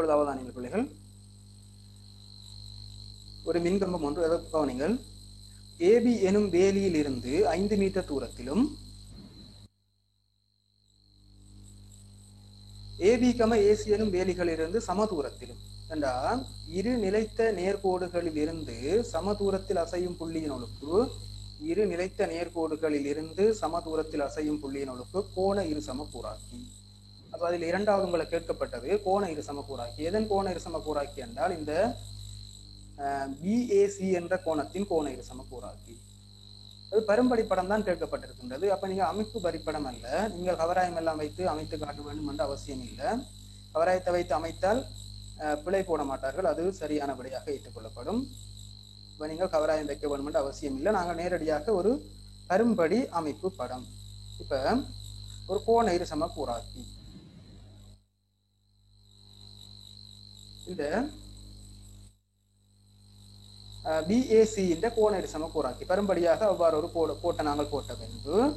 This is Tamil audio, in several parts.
இப்பொழுது அவதானியங்கள் பிள்ளைகள், ஒரு மின்கம்பம் ஒன்று கவனிங்கள். ஏபி எனும் வேலியில் இருந்து 5 மீட்டர் தூரத்திலும் ஏபி ஏசி எனும் வேலிகளிலிருந்து சம தூரத்திலும் என்றால் இரு நிலைத்த நேர்கோடுகளில் இருந்து சம தூரத்தில் அசையும் புள்ளியினொழுக்கு இரு நிலைத்த நேர்கோடுகளில் இருந்து சம தூரத்தில் அசையும் புள்ளியினொழுக்கு கோண இரு சமக்கூறாக்கி. அப்ப அதில் இரண்டாவது உங்களை கேட்கப்பட்டது கோண இரு சமக்கூறாக்கி. எதன் கோண இரு சமக்கூறாக்கி என்றால் இந்த பிஏசி என்ற கோணத்தின் கோண இரு சமக்கூறாக்கி. அது பெரும்படி படம் தான் கேட்கப்பட்டிருக்கின்றது. அப்ப நீங்க அமைப்பு வரிப்படம் அல்ல, நீங்கள் கவராயம் எல்லாம் வைத்து அமைத்து காட்ட வேண்டும் என்ற அவசியம் இல்லை. கவராயத்தை வைத்து அமைத்தால் பிழை போட மாட்டார்கள், அது சரியான விடையாக ஏற்றுக்கொள்ளப்படும். இப்ப நீங்கள் கவராயம் வைக்க வேண்டும் என்ற அவசியம் இல்லை. நாங்கள் நேரடியாக ஒரு பெரும்படி அமைப்பு படம். இப்ப ஒரு கோண இரு சமக்கூறாக்கி. இந்த பிஏசி என்ற கோண இரு சமக்கூறாக்கி பெரும்படியாக அவ்வாறு ஒரு கோட்டை நாங்கள் போட்ட வேண்டும்.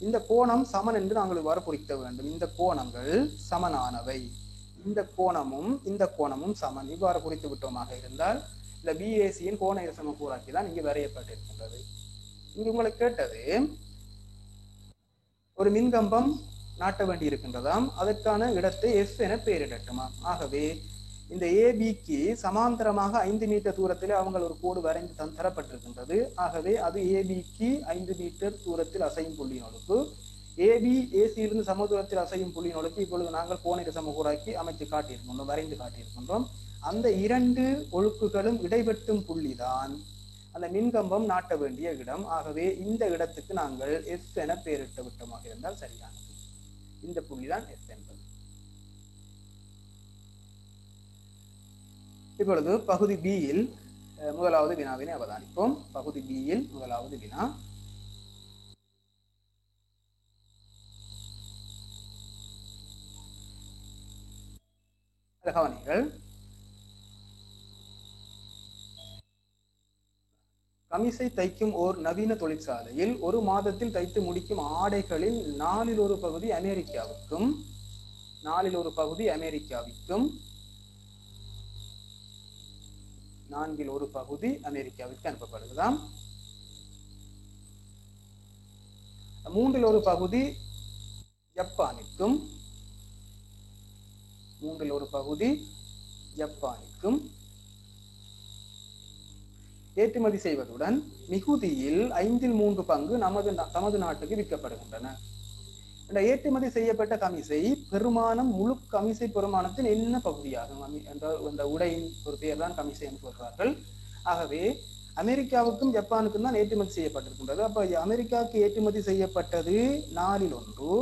இந்த கோணம் சமன் என்று நாங்கள் இவ்வாறு குறிக்க வேண்டும். இந்த கோணங்கள் சமனானவை, இந்த கோணமும் சமன் இவ்வாறு குறித்து விட்டோமாக இருந்தால் இந்த பிஏசியின் கோண இரு சமக்கூறாக்கி தான் இங்கு வரையப்பட்டிருக்கின்றது. இங்கு உங்களுக்கு கேட்டது ஒரு மின்கம்பம் நாட்ட வேண்டி இருக்கின்றதாம், அதற்கான இடத்தை எஃப் என பெயரிடட்டுமா. ஆகவே இந்த ஏபிக்கு சமாந்தரமாக 5 மீட்டர் தூரத்தில் அவங்க ஒரு கோடு வரைந்து தரப்பட்டிருக்கின்றது. ஆகவே அது ஏபிக்கு 5 மீட்டர் தூரத்தில் அசையும் புள்ளியினொழுக்கு, ஏபி ஏசியிலிருந்து சம தூரத்தில் அசையும் புள்ளியினொழுக்கு இப்பொழுது நாங்கள் கோண இரு சமக்கூறாக்கி அமைத்து காட்டியிருக்கின்றோம், வரைந்து காட்டியிருக்கின்றோம். அந்த இரண்டு ஒழுக்குகளும் இடைவெட்டும் புள்ளிதான் அந்த மின்கம்பம் நாட்ட வேண்டிய இடம். ஆகவே இந்த இடத்துக்கு நாங்கள் எஃப் என பெயரிட்டு விட்டோமாக இருந்தால் சரியானது. இந்த புள்ளிதான் எஃப் என்பது. இப்பொழுது பகுதி பியில் முதலாவது வினாவினை அவதானிப்போம். பகுதி பியில் முதலாவது வினா, கவனிங்கள். கமிசை தைக்கும் ஓர் நவீன தொழிற்சாலையில் ஒரு மாதத்தில் தைத்து முடிக்கும் ஆடைகளில் 4 ஒரு பகுதி அமெரிக்காவுக்கும் 4 ஒரு பகுதி அமெரிக்காவிற்கு அனுப்பப்படுகிறதாம். 3 ஒரு பகுதி ஜப்பானுக்கும் ஏற்றுமதி செய்வதுடன் மிகுதியில் 5/3 பங்கு நமது நாட்டுக்கு விற்கப்படுகின்றன. ஏற்றுமதி செய்யப்பட்ட கமிசை பெருமானம் முழு கமிசை பெருமானத்தின் என்ன பகுதியாகும் என்ற அந்த உடையின் ஒரு பெயர் தான் கமிசை என்று சொல்றார்கள். ஆகவே அமெரிக்காவுக்கும் ஜப்பானுக்கும் தான் ஏற்றுமதி செய்யப்பட்டிருக்கின்றது. அப்ப அமெரிக்காவுக்கு ஏற்றுமதி செய்யப்பட்டது 4/1,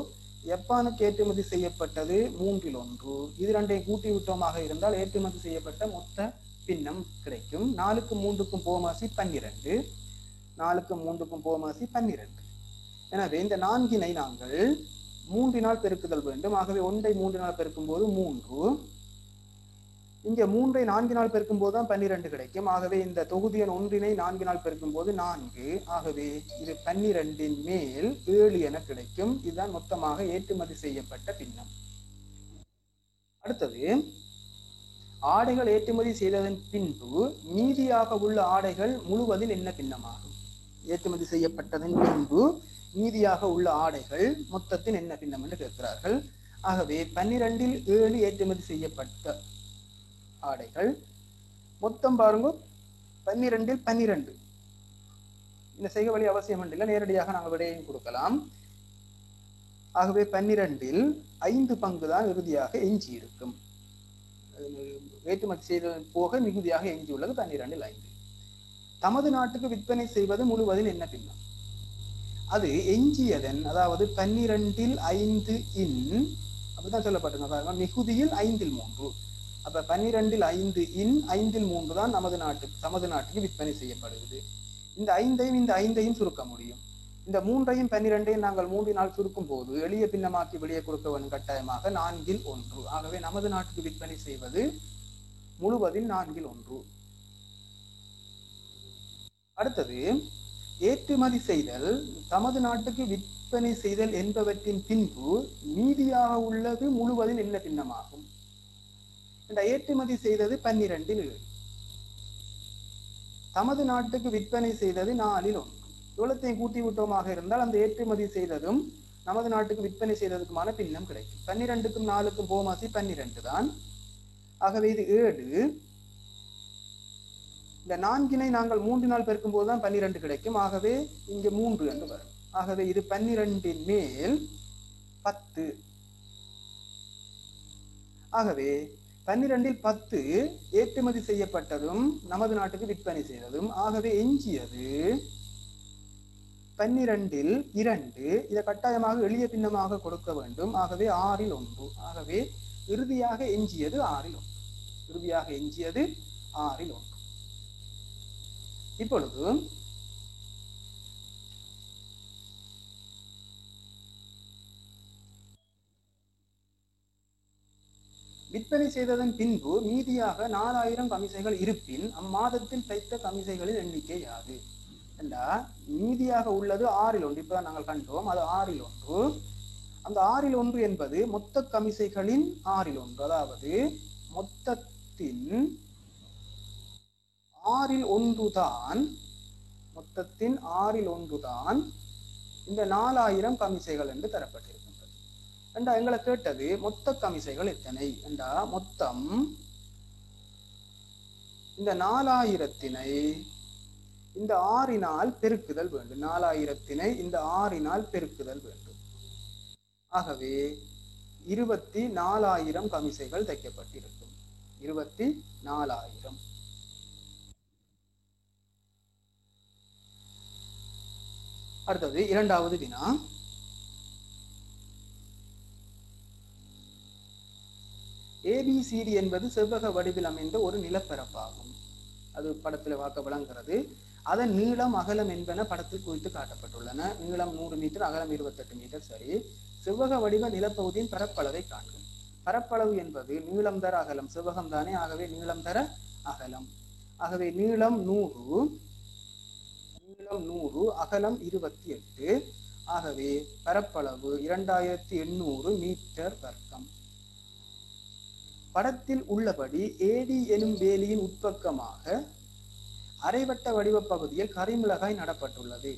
ஜப்பானுக்கு ஏற்றுமதி செய்யப்பட்டது 3/1. இது ரெண்டையும் கூட்டி விட்டோமாக இருந்தால் ஏற்றுமதி செய்யப்பட்ட மொத்த பின்னம் கிடைக்கும். 4க்கும் 3க்கும் போமாசி 12, 4க்கும் 3க்கும் போமாசி 12. எனவே இந்த 4 நாங்கள் 3 பெருக்குதல் வேண்டும். ஆகவே 1 3 பெருக்கும் போது 3, இங்க 3 4 பெருக்கும் போது தான் 12 கிடைக்கும். ஆகவே இந்த தொகுதி எண் 1 4 பெருக்கும் போது 4. ஆகவே இது 12 மேல் 7 என கிடைக்கும். இதுதான் மொத்தமாக ஏற்றுமதி செய்யப்பட்ட பின்னம். அடுத்தது, ஆடைகள் ஏற்றுமதி செய்ததன் பின்பு மீதியாக உள்ள ஆடைகள் முழுவதில் என்ன பின்னமாகும்? ஏற்றுமதி செய்யப்பட்டதன் பின்பு மீதியாக உள்ள ஆடைகள் மொத்தத்தின் என்ன பின்னம் என்று கேட்கிறார்கள். ஆகவே 12 7 ஏற்றுமதி செய்யப்பட்ட ஆடைகள் மொத்தம் பாருங்க 12 12. இந்த செய்க வழி அவசியம் இல்லை, நேரடியாக நாங்கள் விடையையும் கொடுக்கலாம். ஆகவே 12 5 பங்கு தான் இறுதியாக எஞ்சி இருக்கும். ஏற்றுமதி செய்ததன் போக மிகுதியாக எஞ்சி உள்ளது 12 5. தமது நாட்டுக்கு விற்பனை செய்வது முழுவதில் என்ன பின்னம்? அது எஞ்சியதன், அதாவது 12 5 இன் அப்படிதான் சொல்லப்பட்டிருக்க, மிகுதியில் 5/3. அப்ப 12 5 இன் 5/3 தான் நமது நாட்டுக்கு விற்பனை செய்யப்படுகிறது. இந்த 5ஐயும் சுருக்க முடியும். இந்த 3ஐயும் 12ஐயும் நாங்கள் 3 சுருக்கும் போது எளிய பின்னமாக்கி வெளியே கொடுக்க வேண்டும் கட்டாயமாக 4/1. ஆகவே நமது நாட்டுக்கு விற்பனை செய்வது முழுவதில் 4/1. அடுத்தது, ஏற்றுமதி செய்தல், தமது நாட்டுக்கு விற்பனை செய்தல் என்பவற்றின் பின்பு மீதியாக உள்ளது முழுவதில் என்ன பின்னமாகும்? ஏற்றுமதி செய்தது 12 தமது நாட்டுக்கு விற்பனை செய்தது 4 இவ்வளத்தையும் கூட்டி விட்டோமாக இருந்தால் அந்த ஏற்றுமதி செய்ததும் நமது நாட்டுக்கு விற்பனை செய்ததுக்குமான பின்னம் கிடைக்கும். 12க்கும் 4க்கும் போமாசி 12 தான். ஆகவே இது 7. இந்த 4 நாங்கள் 3 நாள் பெருக்கும் போதுதான் 12 கிடைக்கும். ஆகவே இங்க 3 என்று வரும். ஆகவே இது 12 மேல் 10. ஆகவே 12 10 ஏற்றுமதி செய்யப்பட்டதும் நமது நாட்டுக்கு விற்பனை செய்ததும். ஆகவே எஞ்சியது 12 2. இதை கட்டாயமாக எளிய பின்னமாக கொடுக்க வேண்டும். ஆகவே 6 ஆகவே இறுதியாக எஞ்சியது 6 இறுதியாக எஞ்சியது 6 இப்பொழுது விற்பனை செய்ததன் பின்பு மீதியாக 4000 கமிசைகள் இருப்பின் அம்மாதத்தில் தைத்த கமிசைகளின் எண்ணிக்கை யாது என்றா மீதியாக உள்ளது 6 இப்பதான் நாங்கள் கண்டோம். அது 6 அந்த 6 என்பது மொத்த கமிசைகளின் 6 அதாவது மொத்தத்தின் 6 தான் மொத்தத்தின் 6 தான் இந்த 4000 கமிசைகள் என்று தரப்பட்டிருக்கின்றது. என்றா எங்களை கேட்டது மொத்த கமிசைகள் எத்தனை என்றா மொத்தம் இந்த 4000-னை இந்த 6 பெருக்குதல் வேண்டும். 4000-னை இந்த 6 பெருக்குதல் வேண்டும். ஆகவே 24,000 கமிசைகள் தைக்கப்பட்டிருக்கும். 24,000. அடுத்தது இரண்டாவது வினா. ABCD என்பது செவ்வக வடிவில் அமைந்த ஒரு நிலப்பரப்பாகும். அது படத்தில் வாக்க விளங்குகிறது. அதன் நீளம் அகலம் என்பன படத்தில் குறித்து காட்டப்பட்டுள்ளன. நீளம் 100 மீட்டர், அகலம் 28 மீட்டர். சரி, செவ்வக வடிவ நிலப்பகுதியின் பரப்பளவை காண்கும். பரப்பளவு என்பது நீளம் தர அகலம். செவ்வகம் தானே, ஆகவே நீளம் தர அகலம். ஆகவே நீளம் 100, அகலம் 28. ஆகவே பரப்பளவு 2800 மீட்டர் வர்க்கம். படத்தில் உள்ளபடி AD எனும் வேலியின் உட்பக்கமாக அரைவட்ட வடிவ பகுதியில் கரிமிளகாய் நடப்பட்டுள்ளது.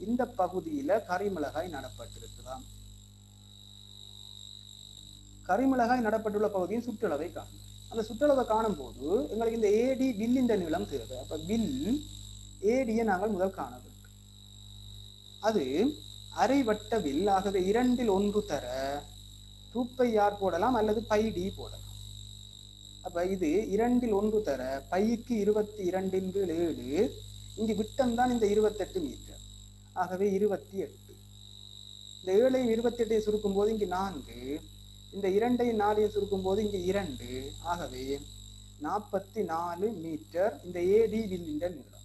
இந்த பகுதியில கரிமிளகாய் நடப்பட்டிருக்கலாம். கரிமிளகாய் நடப்பட்டுள்ள பகுதியின் சுற்றளவை காணும். அந்த சுற்றளவை காணும் போது எங்களுக்கு இந்த AD வில்லின் நீளம் தேவை. அப்ப வில் AD நாங்கள் முதல் காண வேண்டும். அது அரைவட்ட வில். ஆகவே 2 தர 2πr போடலாம் அல்லது πd போடலாம். அப்ப இது 2 தர பைக்கு 22/7. இங்கு விட்டம் தான் இந்த 28 மீட்டர். ஆகவே 28. இந்த 7ஐயும் 28ஐயும் சுருக்கும் போது இங்கு 4, இந்த 2ஐயும் 4ஐயும் சுருக்கும் போது இங்கு 2. ஆகவே 44 மீட்டர் இந்த AD வில்லின் நீளம்.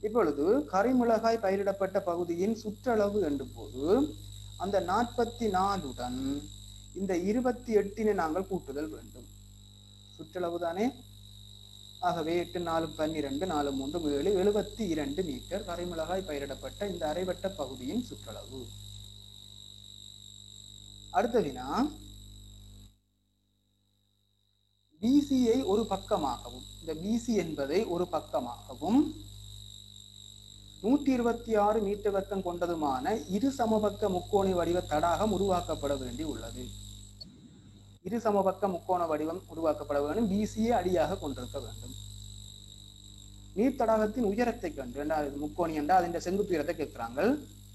இப்பொழுது கரிமிளகாய் பயிரிடப்பட்ட பகுதியின் சுற்றளவு என்று போது அந்த 44உடன் இந்த 28-னை நாங்கள் கூட்டுதல் வேண்டும். சுற்றளவு தானே. ஆகவே 8 4 12 4 3 7 72 மீட்டர் கரிமிளகாய் பயிரிடப்பட்ட இந்த அரைவட்ட பகுதியின் சுற்றளவு. அடுத்த வினா. BCயை ஒரு பக்கமாகவும், இந்த BC என்பதை ஒரு பக்கமாகவும் 126 மீட்டர் வர்க்கம் கொண்டதுமான இரு சமபக்க முக்கோண வடிவ தடாகம் உருவாக்கப்பட வேண்டி உள்ளது. இரு சமபக்க முக்கோண வடிவம் உருவாக்கப்பட வேண்டும். BCயை அடியாக கொண்டிருக்க வேண்டும். நீர் தடாகத்தின் உயரத்தை கண்டு முக்கோணி என்றால் அதன் செங்குத்து உயரத்தை கேட்கிறாங்க.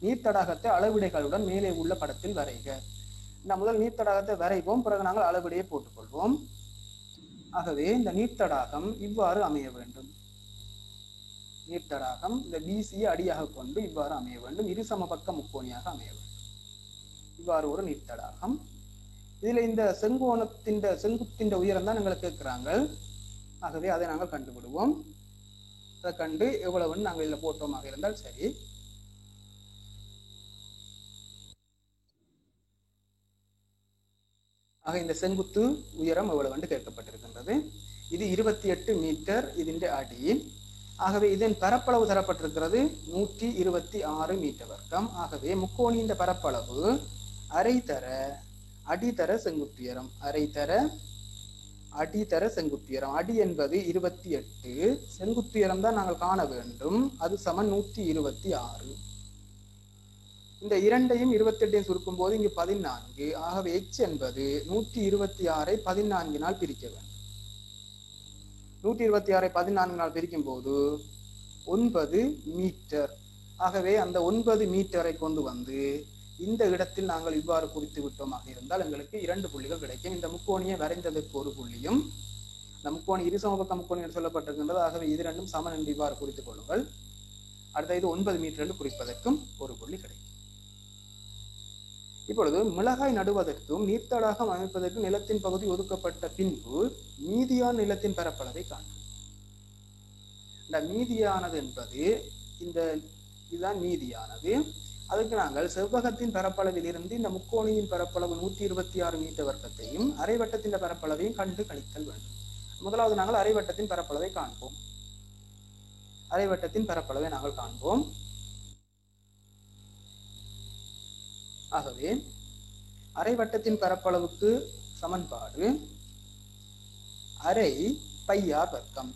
நீர் தடாகத்தை அளவிடைகளுடன் மேலே உள்ள படத்தில் வரைக. முதல் நீர் தடாகத்தை வரைவோம், பிறகு நாங்கள் அளவிடையை போட்டுக்கொள்வோம். ஆகவே இந்த நீர்த்தடாகம் இவ்வாறு அமைய வேண்டும். நீர்த்தடாகம் இந்த BCயை அடியாக கொண்டு இவ்வாறு அமைய வேண்டும். இரு சமபக்க முக்கோணியாக அமைய வேண்டும். இவ்வாறு ஒரு நீர்த்தடாகம். இதுல இந்த செங்குத்தின் உயரம் தான் எங்களை கேட்கிறாங்க. ஆகவே அதை நாங்கள் கண்டுபிடுவோம். அதை கண்டு எவ்வளவுன்னு நாங்கள் இதுல போட்டோமாக இருந்தால் சரி. ஆக இந்த செங்குத்து உயரம் எவ்வளவு கேட்கப்பட்டிருக்கின்றது. இது 28 மீட்டர் இதன் அடி. ஆகவே இதன் பரப்பளவு தரப்பட்டிருக்கிறது 126 மீட்டர் வர்க்கம். ஆகவே முக்கோணியின் பரப்பளவு அரை தர அடித்தர செங்குத்துயரம், அரை தர அடி தர செங்குத்துயரம். அடி என்பது 28, செங்குத்துயரம் தான் நாங்கள் காண வேண்டும். அது சமன் 126. இந்த இரண்டையும் 28 சுருக்கும் போது இங்கு 14. ஆகவே h என்பது 126 14 பிரிக்க வேண்டும். 126 14 பிரிக்கும் போது 9 மீட்டர். ஆகவே அந்த 9 மீட்டரை கொண்டு வந்து இந்த இடத்தில் நாங்கள் இவ்வாறு குறித்து விட்டோமாக இருந்தால் எங்களுக்கு 2 புள்ளிகள் கிடைக்கும். இந்த முக்கோணியை வரைந்ததற்கு ஒரு புள்ளியும், இந்த முக்கோணி இருசமபக்க முக்கோணி என்று சொல்லப்பட்டிருக்கின்றது. ஆகவே இது ரெண்டும் சமன் என்று இவ்வாறு குறித்துக் கொள்ளுங்கள். அடுத்த இது 9 மீட்டர் என்று குறிப்பதற்கும் ஒரு புள்ளி கிடைக்கும். இப்பொழுது மிளகாய் நடுவதற்கும் நீர்த்தடாகம் அமைப்பதற்கும் நிலத்தின் பகுதி ஒதுக்கப்பட்ட பின்பு மீதியான நிலத்தின் பரப்பளவை காணும். இந்த மீதியானது என்பது இதுதான் மீதியானது. அதுக்கு நாங்கள் செவ்வகத்தின் பரப்பளவில் இருந்து இந்த முக்கோணியின் பரப்பளவு 126 மீட்டர் வர்க்கத்தையும் அரைவட்டத்தின் பரப்பளவையும் கண்டு கழித்தல் வேண்டும். முதலாவது நாங்கள் அரைவட்டத்தின் பரப்பளவை காண்போம். அரைவட்டத்தின் பரப்பளவை நாங்கள் காண்போம். ஆகவே அரைவட்டத்தின் பரப்பளவுக்கு சமன்பாடு அரை பையார் வர்க்கம்.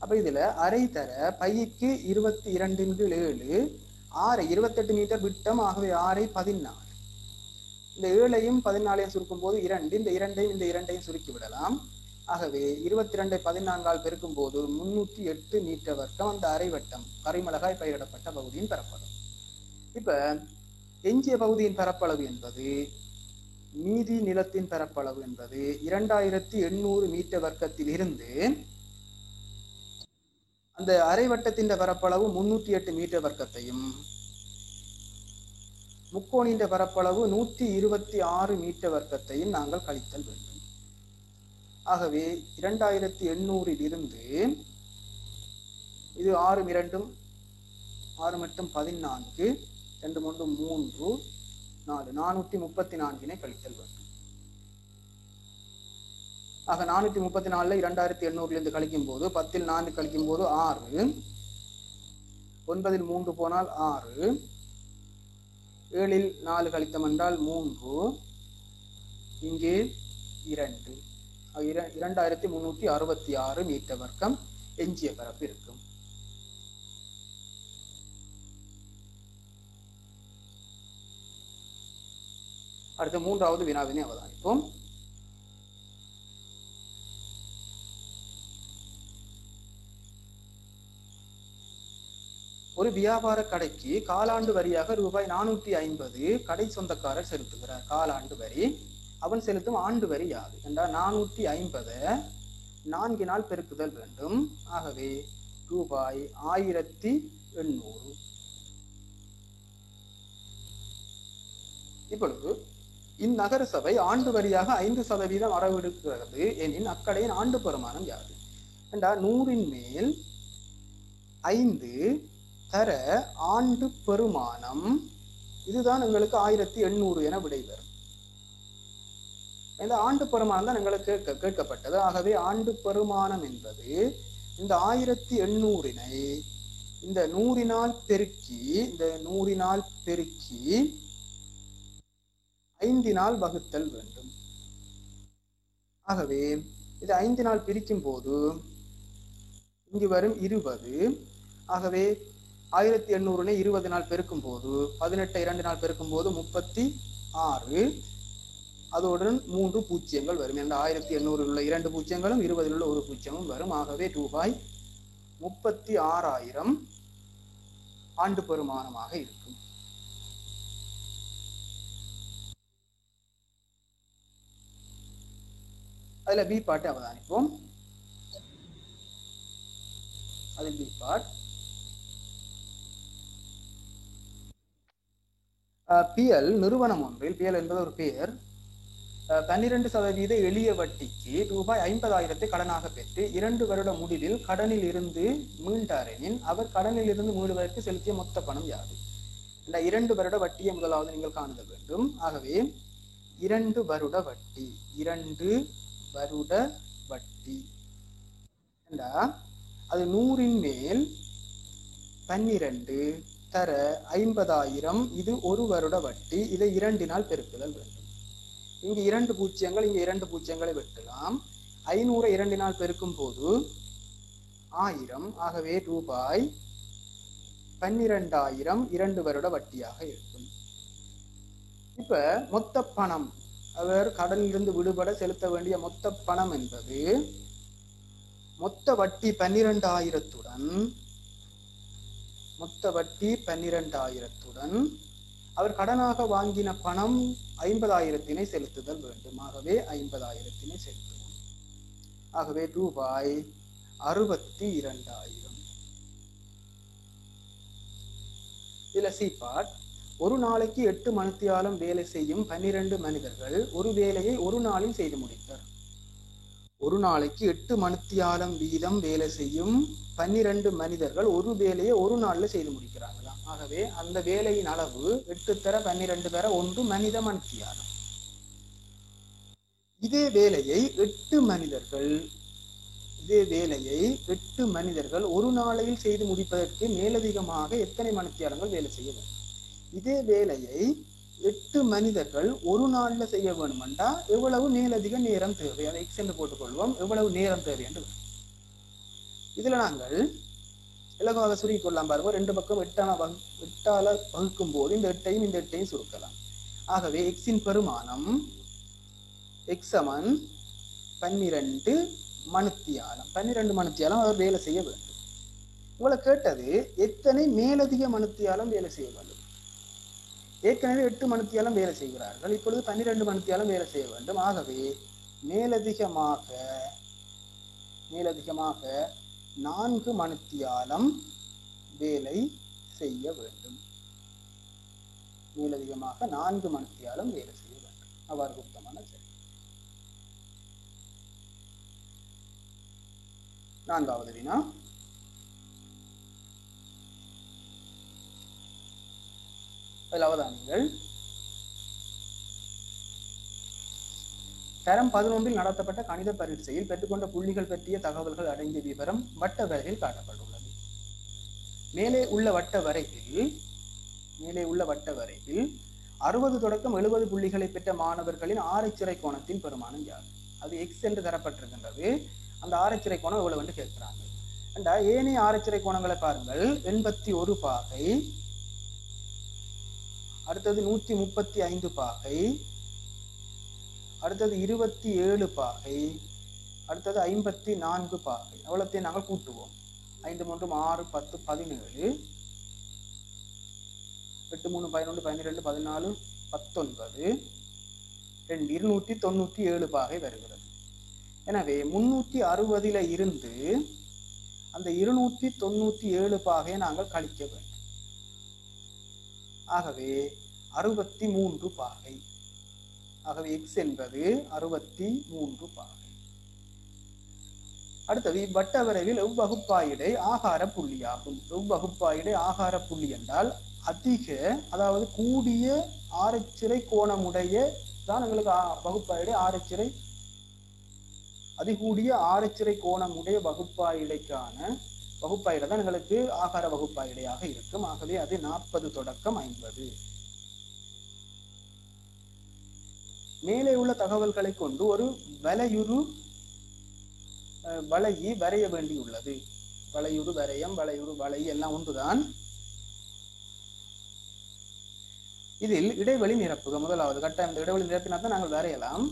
அப்ப இதுல அரை தர பைக்கு 22/7, 28 மீட்டர் விட்டம். ஆகவே 6/14. இந்த 7ஐயும் 14ஐயும் சுருக்கும் போது 2, இந்த 2ஐயும் இந்த 2ஐயும் சுருக்கி விடலாம். ஆகவே 22/14 பெருக்கும் போது 308 மீட்டர் வர்க்கம் அந்த அரைவட்டம் கரிமிளகாய் பயிரிடப்பட்ட பகுதியின் பரப்பளவு. இப்ப எஞ்சிய பகுதியின் பரப்பளவு என்பது, மீதி நிலத்தின் பரப்பளவு என்பது 2800 மீட்டர் வர்க்கத்தில் இருந்து அந்த அரைவட்டத்தின் பரப்பளவு 308 மீட்டர் வர்க்கத்தையும் முக்கோணியின் பரப்பளவு 126 மீட்டர் வர்க்கத்தையும் நாங்கள் கழித்தல் வேண்டும். ஆகவே 2800 இருந்து இது 6 2 6 மற்றும் 14 2 3 3 4 434 கழித்தல் வேண்டும். ஆக 434 2800 இருந்து கழிக்கும் போது 10 4 கழிக்கும் போது 6, 9 3 போனால் 6, 7 4 கழித்தம் என்றால் 3, இங்கே 2, 2366 மீட்டர் வர்க்கம் எஞ்சிய பரப்பு இருக்கும். அடுத்த மூன்றாவது வினாவினை அவதானிப்போம். ஒரு வியாபார கடைக்கு காலாண்டு வரியாக ரூபாய் 450 கடை சொந்தக்காரர் செலுத்துகிறார். காலாண்டு வரி. அவன் செலுத்தும் ஆண்டு வரி யாது என்றால் 450 4 பெருக்குதல் வேண்டும். ஆகவே ரூபாய் 1800. இப்பொழுது இந்நகர சபை ஆண்டு வரியாக 5% அறவெடுக்கிறது எனின் அக்கடையின் ஆண்டு பெருமானம் யாது என்றால் 100 மேல் 5 தர ஆண்டு பெருமானம். இதுதான் எங்களுக்கு 1800 என விடை பெறும். இந்த ஆண்டு பெருமானம் தான் எங்களுக்கு கேட்கப்பட்டது. ஆகவே ஆண்டு பெருமானம் என்பது இந்த 1800 இந்த 100 பெருக்கி 5 வகுத்தல் வேண்டும். ஆகவே இது 5 பிரிக்கும் போது இங்கு வரும் 20. ஆகவே 1800 20 பெருக்கும் போது 18 2 பெருக்கும் போது 36. அதோடன் 3 பூஜ்ஜியங்கள் வரும். இந்த 1800 உள்ள 2 பூஜ்ஜியங்களும் 20 உள்ள 1 பூஜ்ஜியமும் வரும். ஆகவே ரூபாய் 36,000 ஆண்டு பெருமானமாக இருக்கும். அதுல பி பாட்டை அவதானிப்போம். அதில் பி பாட் பிஎல் நிறுவனம் ஒன்றில், பிஎல் என்பது ஒரு பெயர், 12% எளிய வட்டிக்கு ரூபாய் 50,000 கடனாக பெற்று 2 வருட முடிவில் கடனில் இருந்து மீண்டாரெனின் அவர் கடனில் இருந்து மீளுவதற்கு செலுத்திய மொத்த பணம் யாது? இந்த 2 வருட வட்டியை முதலாவது நீங்கள் காண வேண்டும். ஆகவே 2 வருட வட்டி அது 100 மேல் 12 தர 50,000. இது 1 வருட வட்டி. இதை 2 பெருக்குதல் வேண்டும். இங்கு 2 பூஜ்ஜியங்கள், இங்கு 2 பூஜ்ஜியங்களை வெட்டலாம். 500 2 பெருக்கும் போது 1000. ஆகவே ரூபாய் 12,000 2 வருட வட்டியாக இருக்கும். இப்ப மொத்த பணம், அவர் கடனிலிருந்து விடுபட செலுத்த வேண்டிய மொத்த பணம் என்பது மொத்த வட்டி 12,000-உடன் அவர் கடனாக வாங்கின பணம் 50,000 செலுத்துதல் வேண்டும். ஆகவே 50,000 செலுத்துவோம். ஆகவே ரூபாய் 62,000. இதுல சீபாட், ஒரு நாளைக்கு 8 மணித்தியாலம் வேலை செய்யும் 12 மனிதர்கள் ஒரு வேலையை ஒரு நாளில் செய்து முடித்தனர். ஒரு நாளைக்கு 8 மணித்தியாலம் வீதம் வேலை செய்யும் 12 மனிதர்கள் ஒரு வேலையை ஒரு நாள்ல செய்து முடிக்கிறாங்களாம். ஆகவே அந்த வேலையின் அளவு 8 தர 12 தர 1 மனித மணித்தியாலம். இதே வேலையை 8 மனிதர்கள் ஒரு நாளையில் செய்து முடிப்பதற்கு மேலதிகமாக எத்தனை மணித்தியாலங்கள் வேலை செய்ய வேண்டும்? இதே வேலையை 8 மனிதர்கள் ஒரு நாள்ல செய்ய வேணுமெண்டா எவ்வளவு மேலதிக நேரம் தேவை? அதை எக்ஸ் என்று போட்டுக்கொள்வோம். எவ்வளவு நேரம் தேவை என்று இதுல நாங்கள் இலகுவாக சுருக்கிக் கொள்ளலாம். பாருங்க, 2 பக்கம் 8ஆல வகுக்கும் போது இந்த 8ஐயும் இந்த 8ஐயும் சுருக்கலாம். ஆகவே எக்ஸின் பெருமானம் எக்ஸ் சமன் 12 மணித்தியாலம். 12 மணித்தியாலம் அவர் வேலை செய்ய வேண்டும். உங்களை கேட்டது எத்தனை மேலதிக மணித்தியாலம் வேலை செய்ய வேண்டும்? ஏற்கனவே 8 மணித்தியாலம் வேலை செய்கிறார்கள், இப்பொழுது 12 மணித்தியாலம் வேலை செய்ய வேண்டும். ஆகவே மேலதிகமாக 4 மணித்தியாலம் வேலை செய்ய வேண்டும். அவ்வாறு குப்தமான சரி. 4வது வினா, அவதானிகள். தரம் 11 நடத்தப்பட்ட கணித பரீட்சையில் பெற்றுக்கொண்ட புள்ளிகள் பற்றிய தகவல்கள் அடங்கிய விவரம் வட்ட வரையில் காட்டப்பட்டுள்ளது. மேலே உள்ள வட்ட வரைவில் 60 தொடக்கம் 70 புள்ளிகளை பெற்ற மாணவர்களின் ஆரைச்சிறை கோணத்தின் பெருமானம் யார்? அது எக்ஸ் என்று தரப்பட்டிருக்கின்றது. அந்த ஆரைச்சிறை கோணம் எவ்வளவு என்று கேட்கிறாங்க. ஏனைய ஆரைச்சிறை கோணங்களை பாருங்கள். 81 பாகை, அடுத்தது 135 பாகை, அடுத்தது 27 பாகை, அடுத்தது 54 பாகை. அவ்வளோத்தையும் நாங்கள் கூட்டுவோம். 5 3 6 10 17 8 3 11 12 14 19 297 பாகை வருகிறது. எனவே 360 இருந்து அந்த 297 பாகையை நாங்கள் கழிக்க வேண்டும். ஆகவே 63 பாகை. ஆகவே எக்ஸ் என்பது 63 பாகை. அடுத்தது இவ்வட்ட வரைவில் எவ்வகுப்பாயிடை ஆகார புள்ளியாகும். எவ்வகுப்பாயிடை ஆகார புள்ளி என்றால் அதாவது கூடிய ஆரைச்சிறை கோணமுடைய தான் எங்களுக்கு வகுப்பாயிடை ஆரைச்சிறை. அதிகூடிய ஆரைச்சிறை கோணமுடைய வகுப்பாயிடைக்கான வகுப்பாயிடை தான் எங்களுக்கு ஆகார வகுப்பாயிடையாக இருக்கும். ஆகவே அது 40 தொடக்கம் 50. மேலே உள்ள தகவல்களை கொண்டு ஒரு வளையி வரைய வேண்டியுள்ளது. வளையுறு வரையம், வளையுறு வளை எல்லாம் ஒன்றுதான். இதில் இடைவெளி நிரப்புக. முதலாவது கட்டாயம் இந்த இடைவெளி நிரப்பினால்தான் நாங்கள் வரையலாம்.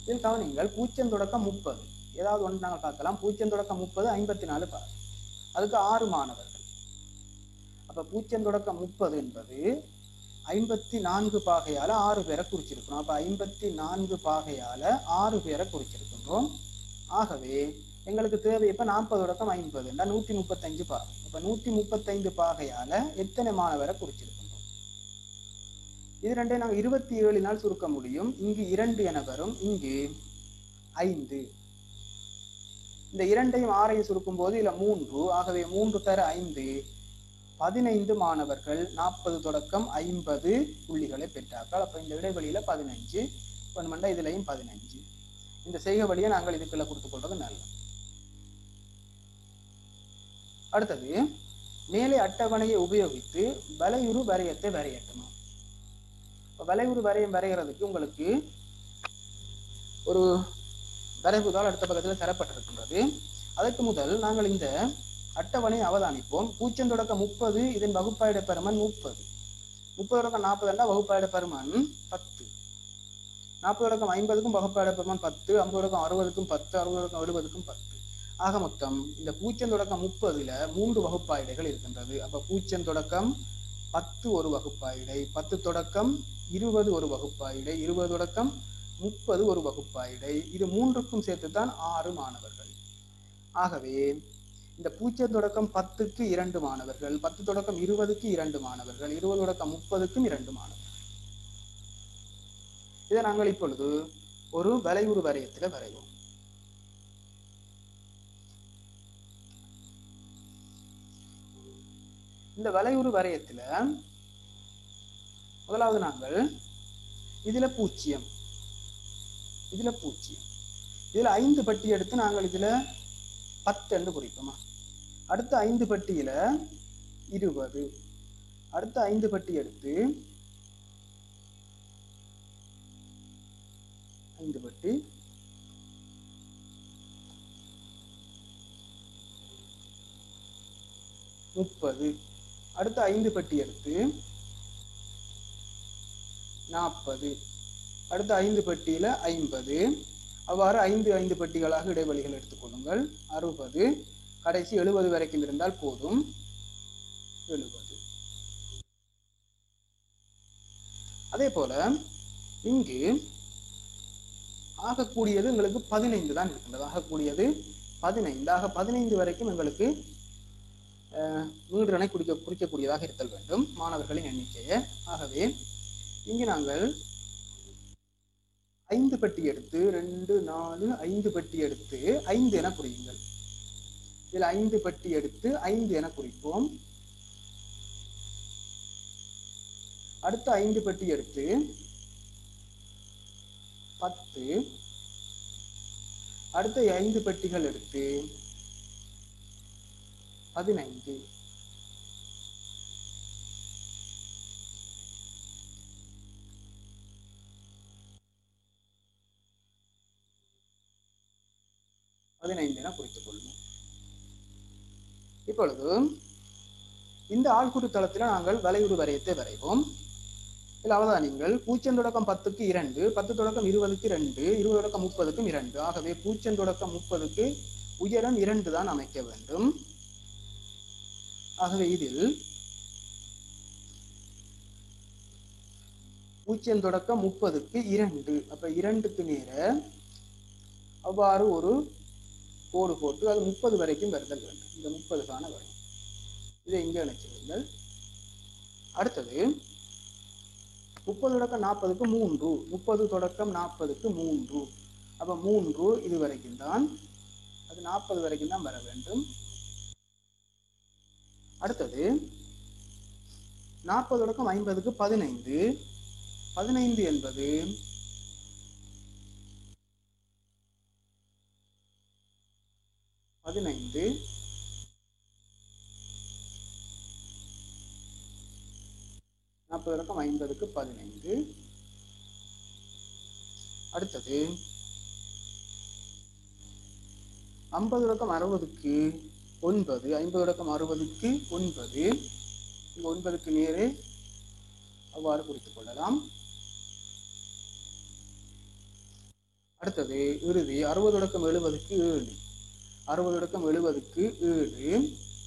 இதில் கவனிங்கள், 0 தொடக்கம் 30 ஏதாவது ஒன்று நாங்கள் பார்க்கலாம். 0 தொடக்கம் 30 54 பாகை. அதுக்கு 6 மாணவர்கள். அப்ப 0 தொடக்கம் 30 என்பது 54 பாகையால 6 பேரை குறிச்சிருக்கணும். அப்ப 54 பாகையால 6 பேரை குறிச்சிருக்கின்றோம். ஆகவே எங்களுக்கு தேவை இப்ப 40 தொடக்கம் 50 135 பாகை. இப்ப 135 பாகையால எத்தனை மாணவரை குறிச்சிருக்கின்றோம்? இது ரெண்டே நாங்கள் 27 சுருக்க முடியும். இங்கு 2 என வரும், இங்கு 5. இந்த 2ஐயும் 6ஐயும் சுருக்கும் போது இதுல 3. ஆகவே 3 தர 5 15 மாணவர்கள் 40 தொடக்கம் 50 புள்ளிகளை பெற்றார்கள். அப்ப இந்த இடைவெளியில 15 வேணுமெண்டா இதுலயும் 15. இந்த செய்க வழியை நாங்கள் இதுக்குள்ள கொடுத்துக் கொள்றது நல்லது. அடுத்தது மேலே அட்டவணையை உபயோகித்து வளையுறு வரையத்தை வரையட்டுமா? வளைவுறு வரையம் வரைகிறதுக்கு உங்களுக்கு ஒரு வரைபுதால் அடுத்த பக்கத்தில் தரப்பட்டிருக்கின்றது. அதற்கு முதல் நாங்கள் இந்த அட்டவணையை அவதானிப்போம். 0 தொடக்கம் 30 இதன் வகுப்பாயிட பெருமன் 30. 30 தொடக்கம் 40 வகுப்பாயிட பெருமன் 10. 40 தொடக்கம் 50க்கும் வகுப்பாயிட பெருமன் 10. 50 தொடக்கம் 60க்கும் 10. 60 தொடக்கம் 70க்கும் 10. ஆக மொத்தம் இந்த 0 தொடக்கம் 30ல 3 வகுப்பாயிடைகள் இருக்கின்றது. அப்ப 0 தொடக்கம் 10 ஒரு வகுப்பாயிடை, 10 தொடக்கம் 20 ஒரு வகுப்பாயிடை, 20 தொடக்கம் 30 ஒரு வகுப்பாயிடை. இது மூன்றுக்கும் சேர்த்துத்தான் 6 மாணவர்கள். ஆகவே இந்த 0 தொடக்கம் 10க்கு 2 மாணவர்கள், 10 தொடக்கம் 20க்கு 2 மாணவர்கள், 20 தொடக்கம் 30க்கும் 2 மாணவர்கள். இதை நாங்கள் இப்பொழுது ஒரு வளைவுறு வரையத்தில் வரைவோம். இந்த வளைவுறு வரையத்துல முதலாவது நாங்கள் இதுல 0, இதுல 0, இதுல 5 பட்டி எடுத்து நாங்கள் இதுல 10 என்று குறிப்போமா. அடுத்த 5 பட்டியில 20, அடுத்த 5 பட்டி எடுத்து 5 பட்டி 30, அடுத்த 5 பட்டி எடுத்து 40, அடுத்த 5 பட்டியில 50, அவ்வாறு 5 பட்டிகளாக இடைவெளிகள் எடுத்துக்கொள்ளுங்கள். 60, கடைசி 70 வரைக்கும் இருந்தால் போதும். 70. அதே போல இங்கு ஆகக்கூடியது எங்களுக்கு 15 தான் இருக்கின்றது. ஆகக்கூடியது 15. ஆக 15 வரைக்கும் எங்களுக்கு மீள்றனை குறிக்கக்கூடியதாக இருத்தல் வேண்டும் மாணவர்களின் எண்ணிக்கையை. ஆகவே இங்கு நாங்கள் 5 பட்டி எடுத்து 2, 4, 5 பட்டி எடுத்து 5 என குறியுங்கள். இதில் 5 பட்டி எடுத்து 5 என குறிப்போம். அடுத்த 5 பட்டி எடுத்து 10, அடுத்த 5 பட்டிகள் எடுத்து 15, என குறித்துக் கொள்வோம். இப்பொழுது இந்த ஆள்கூட்டு தளத்தில் நாங்கள் வளைவுறு வரையத்தை வரைவோம். இதில் அவதானிங்கள் 0 தொடக்கம் 10க்கு 2, 10 தொடக்கம் 20க்கு 2, 20 தொடக்கம் 30க்கும் 2. ஆகவே 0 தொடக்கம் 30க்கு உயரம் 2 தான் அமைக்க வேண்டும். ஆகவே இதில் 0 தொடக்கம் 30க்கு 2, அப்ப 2க்கு நேர அவ்வாறு ஒரு கோடு போட்டு அது 30 வரைக்கும் வருதல் வேண்டும். இந்த 30க்கான வரும். இதை இங்கே இணைச்சிருங்கள். அடுத்தது 30 தொடக்கம் 40க்கு 3, 30 தொடக்கம் 40க்கு 3, அப்ப 3 இது வரைக்கும் தான், அது 40 வரைக்கும் தான் வர வேண்டும். அடுத்தது 40 தொடக்கம் 50க்கு 15, 15 என்பது 15, 40 தொடக்கம் 50க்கு 15. அடுத்தது 50 தொடக்கம் 60க்கு 9, 50 தொடக்கம் 60க்கு 9, 9க்கு நேரே அவ்வாறு குறித்துக் கொள்ளலாம். அடுத்தது இறுதி 60 தொடக்கம் 70க்கு 7, 60 தொடக்கம் 70க்கு 7.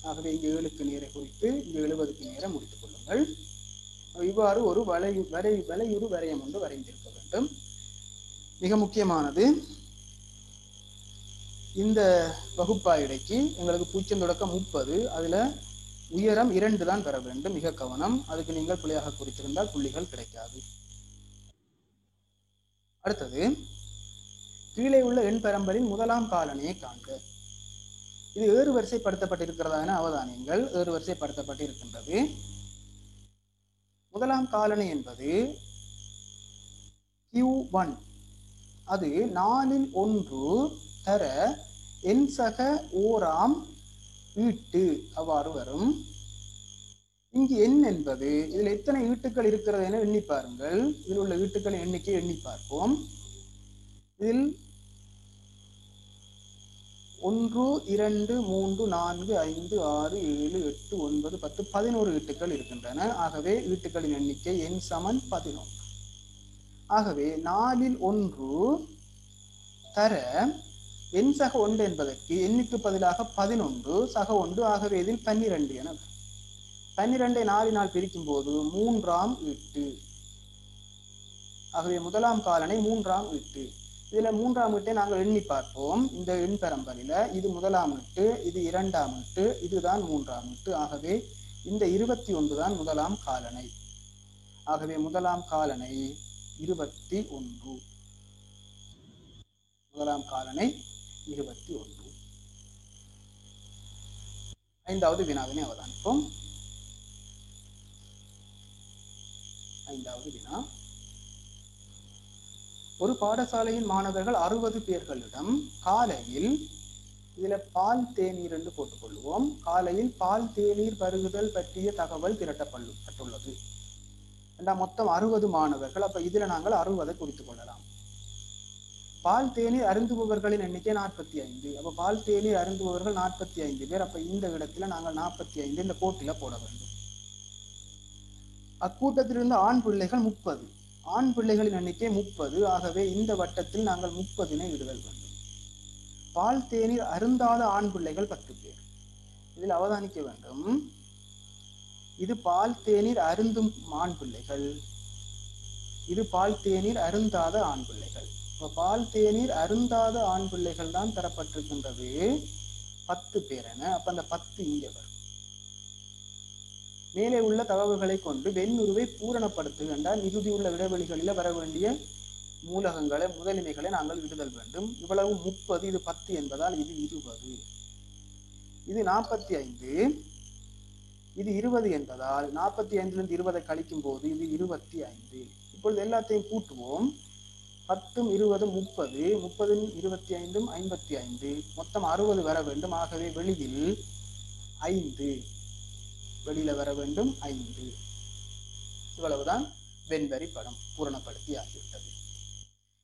ஆகவே இங்கு 7க்கு நேரை குறித்து இங்கு 70க்கு நேரம் முடித்துக் கொள்ளுங்கள். இவ்வாறு ஒரு வளையுறு வரையம் ஒன்று வரைந்திருக்க வேண்டும். மிக முக்கியமானது, இந்த வகுப்பாயிடைக்கு எங்களுக்கு 0 தொடக்கம் 30, அதுல உயரம் 2 தான் பெற வேண்டும். மிக கவனம். அதுக்கு நீங்கள் பிழையாக குறித்திருந்தால் புள்ளிகள் கிடைக்காது. அடுத்தது கீழே உள்ள எண் பரம்பரின் முதலாம் காலனியை காண்க. இது ஏறு வரிசைப்படுத்தப்பட்டிருக்கிறதா என அவதானியங்கள். ஏறு வரிசைப்படுத்தப்பட்டிருக்கின்றது. முதலாம் காலனி என்பது Q1, அது 4இல் 1 தர எண் சக ஓராம் ஈட்டு அவ்வாறு வரும். இங்கு எண் என்பது இதில் எத்தனை ஈட்டுக்கள் இருக்கிறது என எண்ணி பாருங்கள். இதில் உள்ள ஈட்டுக்களின் எண்ணிக்கை எண்ணி பார்ப்போம். இதில் 1 2 3 4 5 6 7 8 9 10 11 ஈட்டுக்கள் இருக்கின்றன. ஆகவே ஈட்டுக்களின் எண்ணிக்கை n சமன் 11. ஆகவே 4இல் 1 தர n சக 1 என்பதற்கு எண்ணுக்கு பதிலாக 11 சக 1. ஆகவே இதில் 12 என 12ஐ 4னால் பிரிக்கும் போது 3ஆம் ஈட்டு. ஆகவே முதலாம் காலனை 3ஆம் ஈட்டு. இதுல 3ஆம் ஈட்டை நாங்கள் எண்ணி பார்ப்போம். இந்த எண் பரம்பரையில இது முதலாம் ஈட்டு, இது 2ஆம் ஈட்டு, இதுதான் 3ஆம் ஈட்டு. ஆகவே இந்த 21 தான் முதலாம் காலனை. ஆகவே முதலாம் காலனை 21. முதலாம் காலனை 21. 5வது வினாவினை அவதானிப்போம். 5வது வினா. ஒரு பாடசாலையின் மாணவர்கள் 60 பேர்களிடம் காலையில், இதுல பால் தேநீர் என்று போட்டுக்கொள்வோம், காலையில் பால் தேநீர் பருகுதல் பற்றிய தகவல் திரட்டப்பட்டுள்ளது. மொத்தம் 60 மாணவர்கள். அப்ப இதுல நாங்கள் 60ஐ குறித்துக் கொள்ளலாம். பால் தேநீர் அருந்துபவர்களின் எண்ணிக்கை 45. அப்ப பால் தேநீர் அருந்துபவர்கள் 45 பேர். அப்ப இந்த இடத்துல நாங்கள் 45 இந்த கோட்டில போட வேண்டும். அக்கூட்டத்திலிருந்து ஆண் பிள்ளைகள் 30. ஆண் பிள்ளைகளின் எண்ணிக்கை 30. ஆகவே இந்த வட்டத்தில் நாங்கள் 30னை இடுதல் வேண்டும். பால் தேநீர் அருந்தாத ஆண் பிள்ளைகள் 10 பேர். இதில் அவதானிக்க வேண்டும், இது பால் தேநீர் அருந்தும் ஆண் பிள்ளைகள், இது பால் தேநீர் அருந்தாத ஆண் பிள்ளைகள். பால் தேநீர் அருந்தாத ஆண் பிள்ளைகள் தான் தரப்பட்டிருக்கின்றது 10 பேர் என. அப்ப அந்த 10 இங்கே வரும். மேலே உள்ள தகவல்களை கொண்டு வெண்ணுருவை பூரணப்படுத்துகின்ற மிகுதியுள்ள இடைவெளிகளில் வர வேண்டிய மூலகங்களை முதலிமைகளை நாங்கள் விடுதல் வேண்டும். இவ்வளவு 30, இது 10 என்பதால் இது 20, இது 45, இது 20 என்பதால் 45லிருந்து 20ஐ கழிக்கும் போது இது 25. இப்பொழுது எல்லாத்தையும் கூட்டுவோம். 10 20 30, 30 25 55, மொத்தம் 60 வர வேண்டும். ஆகவே வெளியில் 5, வெளியில வர வேண்டும் 5. இவ்வளவுதான் வெண்வரி படம் பூரணப்படுத்தி ஆகிவிட்டது.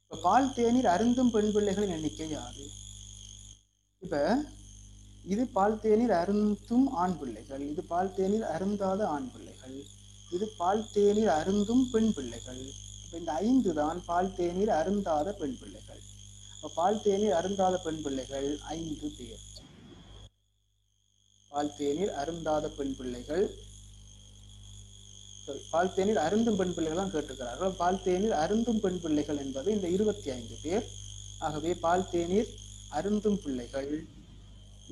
இப்ப பால் தேநீர் அருந்தும் பெண் பிள்ளைகளின் எண்ணிக்கை யாது? இப்ப இது பால் தேநீர் அருந்தும் ஆண் பிள்ளைகள், இது பால் தேநீர் அருந்தாத ஆண் பிள்ளைகள், இது பால் தேநீர் அருந்தும் பெண் பிள்ளைகள். இந்த 5 தான் பால் தேநீர் அருந்தாத பெண் பிள்ளைகள். பால் தேநீர் அருந்தாத பெண் பிள்ளைகள் 5 பேர். பால் தேநீர் அருந்தாத பெண் பிள்ளைகள், பால் தேநீர் அருந்தும் பெண் பிள்ளைகள் தான் கேட்டிருக்கிறார்கள். பால் தேநீர் அருந்தும் பெண் பிள்ளைகள் என்பது இந்த 25 பேர். ஆகவே பால் தேநீர் அருந்தும் பிள்ளைகள்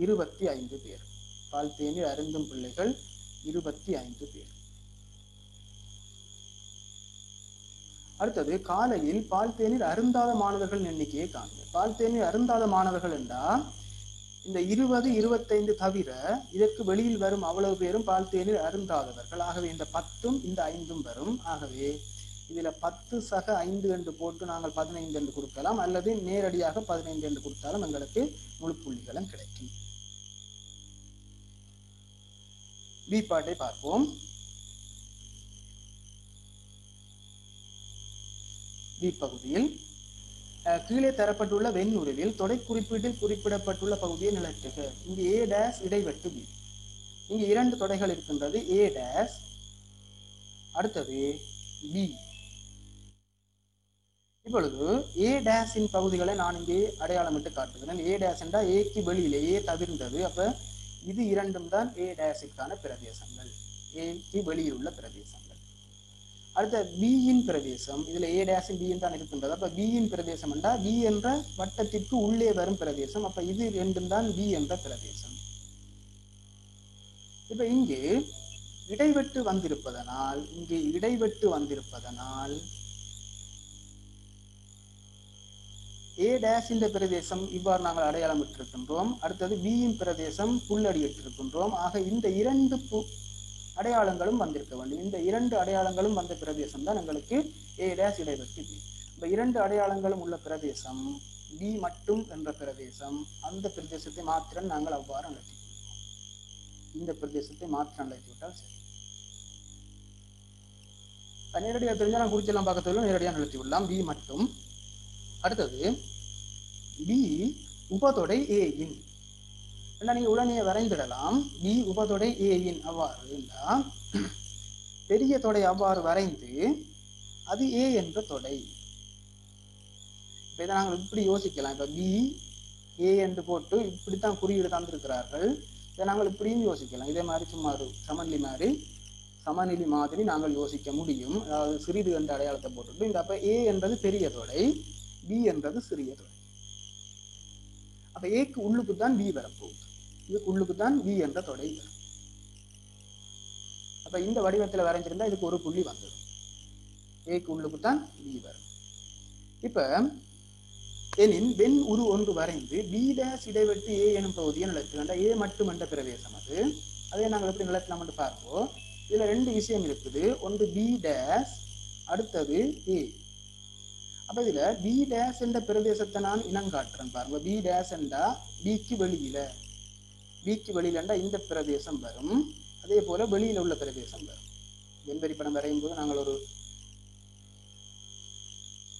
25 பேர். பால் தேநீர் அருந்தும் பிள்ளைகள் 25 பேர். அடுத்தது காலையில் பால் தேநீர் அருந்தாத மாணவர்கள் எண்ணிக்கையை காண்க. பால் தேநீர் அருந்தாத மாணவர்கள் என்றால் இந்த 20 25 தவிர இதற்கு வெளியில் வரும் அவ்வளவு பேரும் பால் தேநீர் அருந்தாதவர்கள். ஆகவே இந்த 10ம் இந்த 5ம் வரும். ஆகவே இதுல 10 சக 5 என்று போட்டு நாங்கள் 15 என்று கொடுக்கலாம், அல்லது நேரடியாக 15 என்று கொடுத்தாலும் எங்களுக்கு முழு புள்ளிகளும் கிடைக்கும். பி பாட்டை பார்ப்போம். பி பகுதியில் கீழே தரப்பட்டுள்ள வெண்ணுருவில் தொடை குறிப்பீட்டில் குறிப்பிடப்பட்டுள்ள பகுதியை நிலட்டுக. இங்கு A டேஷ் இடைவெட்டு B. இங்கு 2 தொடைகள் இருக்கின்றது, A டேஷ், அடுத்தது B. இப்பொழுது A டேஷின் பகுதிகளை நான் இங்கே அடையாளமிட்டு காட்டுகிறேன். A டேஷ் என்றால் ஏக்கு வெளியிலே A தவிர்ந்தது. அப்ப இது 2ம் தான் A டேஷிற்கான பிரதேசங்கள், ஏக்கு வெளியில் உள்ள பிரதேசங்கள். அடுத்த பியின் பிரதேசம், இதுல A டேஷும் பியும் தான் இருக்கின்றது. அப்ப பியின் பிரதேசம் என்றால் B என்ற வட்டத்திற்கு உள்ளே வரும் பிரதேசம். அப்ப இது 2ம் தான் B என்ற பிரதேசம். இப்ப இங்கு இடைவெட்டு வந்திருப்பதனால் A டேஷ் இந்த பிரதேசம் இவ்வாறு நாங்கள் அடையாளம் இட்டிருக்கின்றோம். அடுத்தது பியின் பிரதேசம் புள்ளடி இட்டிருக்கின்றோம். ஆக இந்த 2 அடையாளங்களும் வந்திருக்க வேண்டும். இந்த 2 அடையாளங்களும் வந்த பிரதேசம் தான் எங்களுக்கு A டேஷ் இடைவெட்டு B. இந்த 2 அடையாளங்களும் உள்ள பிரதேசம் B மட்டும் என்ற பிரதேசம். அந்த பிரதேசத்தை மாத்திரம் நாங்கள் அவ்வாறு அழைத்து கொள்வோம். இந்த பிரதேசத்தை மாத்திரம் அழைத்து விட்டால் சரி. நேரடியாக தெரிஞ்சால் நான் குறிச்செல்லாம் பார்க்கறதுல நேரடியாக நிறுத்தி விடலாம், B மட்டும். அடுத்தது பி உபதொடை ஏயின். நீங்க உடனே வரைந்திடலாம். பி உபதொடை ஏயின் அவ்வாறு இருந்தால் பெரிய தொடை அவ்வாறு வரைந்து அது ஏ என்ற தொடை. இதை நாங்கள் இப்படி யோசிக்கலாம். இப்ப பி ஏ என்று போட்டு இப்படித்தான் குறியீடு தந்திருக்கிறார்கள். இதை நாங்கள் இப்படியும் யோசிக்கலாம். இதே மாதிரி சும்மா ஒரு சமநிலை மாதிரி நாங்கள் யோசிக்க முடியும். அதாவது சிறிது என்ற அடையாளத்தை போட்டுட்டு இந்த அப்ப ஏ என்பது பெரிய தொடை, பி என்பது சிறிய தொடை. அப்ப ஏக்கு உள்ளுக்கு தான் பி வரப்போகுது, இதுக்கு உள்ளுக்கு தான் பி என்ற தொடை வரும். அப்ப இந்த வடிவத்தில் வரைஞ்சிருந்தா இதுக்கு ஒரு புள்ளி வந்துடும். ஏக்கு உள்ளுக்கு தான் பி வரும். இப்ப எனின் வெண் உரு ஒன்று வரைந்து பி டேஷ் இடைவெட்டு ஏ எனும் பகுதியை நிலத்து. ஏ மட்டும் என்ற பிரதேசம் அது. அதே நாங்கள் எப்படி நிலத்தலாம் என்று பார்ப்போம். இதுல ரெண்டு விஷயம் இருக்குது. ஒன்று பி டேஷ், அடுத்தது ஏ. அப்ப இதுல பி டேஷ் என்ற பிரதேசத்தை நான் இனங்காட்டுறேன் பாருங்க. பி டேஷ் என்றா பிக்கு வெளியில இந்த பிரதேசம் வரும். அதே போல வெளியில உள்ள பிரதேசம் வரும். வெண்வரி படம் வரையும் போது நாங்கள் ஒரு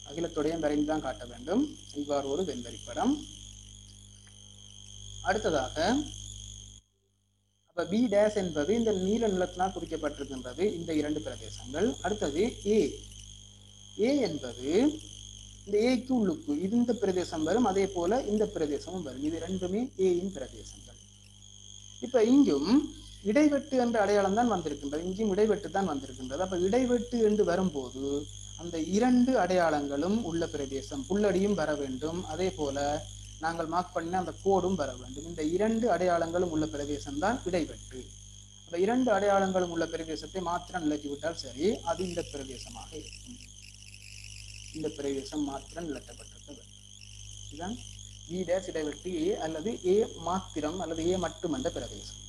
அகிலத்துடையும் வரைந்துதான் காட்ட வேண்டும். இவ்வாறு ஒரு வெண்வரி படம். அடுத்ததாக அப்ப பி டேஷ் என்பது இந்த நீல நிலத்தினால் குறிக்கப்பட்டிருக்கின்றது இந்த இரண்டு பிரதேசங்கள். அடுத்தது ஏ. ஏ என்பது இந்த ஏக்கு உள்ளுக்கு இந்த பிரதேசம் வரும், அதே போல இந்த பிரதேசமும் வரும். இது ரெண்டுமே ஏயின் பிரதேசங்கள். இப்ப இங்கும் இடைவெட்டு என்ற அடையாளம் தான் வந்திருக்கின்றது. இங்கும் இடைவெட்டு தான் வந்திருக்கின்றது. அப்ப இடைவெட்டு என்று வரும்போது அந்த இரண்டு அடையாளங்களும் உள்ள பிரதேசம் புள்ளடியும் வர வேண்டும். அதே போல நாங்கள் மார்க் பண்ண அந்த கோடும் வர வேண்டும். இந்த இரண்டு அடையாளங்களும் உள்ள பிரதேசம் தான் இடைவெட்டு. அப்ப இரண்டு அடையாளங்களும் உள்ள பிரதேசத்தை மாத்திரம் நிலக்கிவிட்டால் சரி, அது இந்த பிரதேசமாக இருக்கும். இந்த பிரதேசம் மாத்திரம் நிலட்டப்பட்டிருக்க வேண்டும். இதுதான் பி டேஷ் இடைவெட்டு ஏ அல்லது ஏ மாத்திரம் அல்லது ஏ மட்டும் என்ற பிரதேசம்.